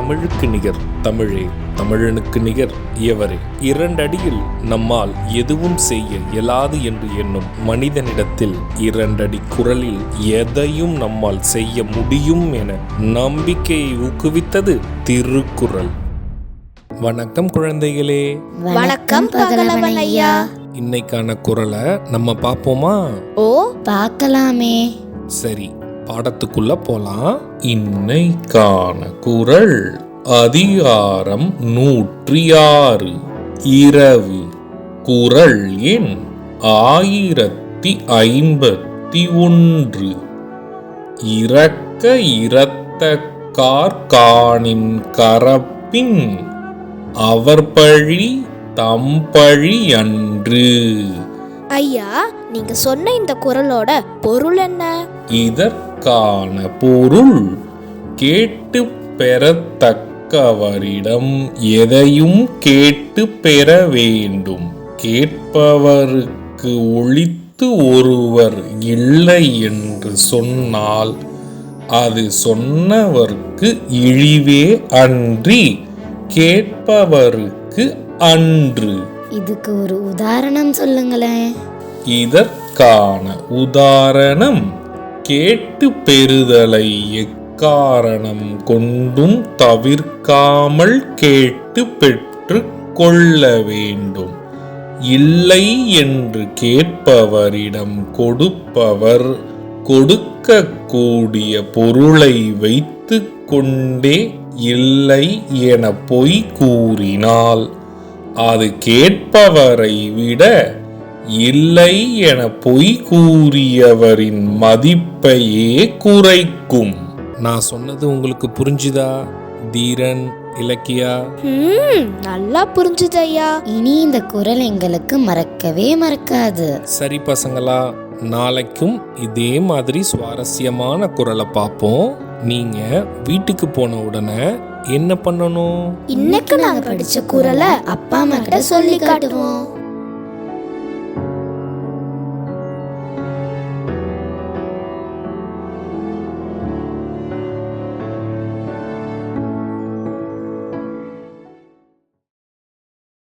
தமிழுக்கு நிகர் தமிழே, தமிழனுக்கு நிகர் எவரே. 2 அடியில் நம்மால் எதுவும் செய்ய இயலாது என்று எண்ணும் மனிதனிடத்தில் 2 அடி குரலில் எதையும் நம்மால் செய்ய முடியும் என நம்பிக்கையை ஊக்குவித்தது திருக்குறள். வணக்கம் குழந்தைகளே. வணக்கம் பகலவன் ஐயா. இன்னைக்கான குறளை நம்ம பார்ப்போமா? ஓ, பார்க்கலாமே. சரி, பாடத்துக்குள்ள போலாம். இன்னைக்கான குறள் அதிகாரம் 106 இரவு. குறள் எண் 1051. இரக்க இரத்த கார்காணின் கரப்பின் அவர் பழி தம் பழி அன்று. ஐயா, நீங்க சொன்ன இந்த குறளோட பொருள் என்ன? இதற்கான பொருள், கேட்டு பெறத்தக்கவரிடம் எதையும் கேட்டு பெற வேண்டும். கேட்பவருக்கு ஒழித்து ஒருவர் இல்லை என்று சொன்னால் அது சொன்னவர்க்கு இழிவே அன்றி கேட்பவருக்கு அன்று. இதுக்கு ஒரு உதாரணம் சொல்லுங்களேன். இதற்கான உதாரணம், கேட்டு பெறுதலை எக்காரணம் கொண்டும் தவிர்க்காமல் கேட்டு பெற்று கொள்ள வேண்டும். இல்லை என்று கேட்பவரிடம் கொடுப்பவர் கொடுக்கக்கூடிய பொருளை வைத்து கொண்டே இல்லை என பொய் கூறினால் அது கேட்பவரை விட இல்லை என பொய் கூறியவரின் மதிப்பையே குறைக்கும். நான் சொன்னது உங்களுக்கு புரிஞ்சுதா தீரன், இலக்கியா? நல்லா புரிஞ்சுது ஐயா. இனி இந்த குறள் எங்களுக்கு மறக்கவே மறக்காது. சரி பசங்களா, நாளைக்கும் இதே மாதிரி சுவாரஸ்யமான குறளை பார்ப்போம். நீங்க வீட்டுக்கு போன உடனே என்ன பண்ணணும்? இன்னைக்கு நாங்க படிச்ச குறளை அப்பா அம்மா கிட்ட சொல்லி காட்டுவோம்.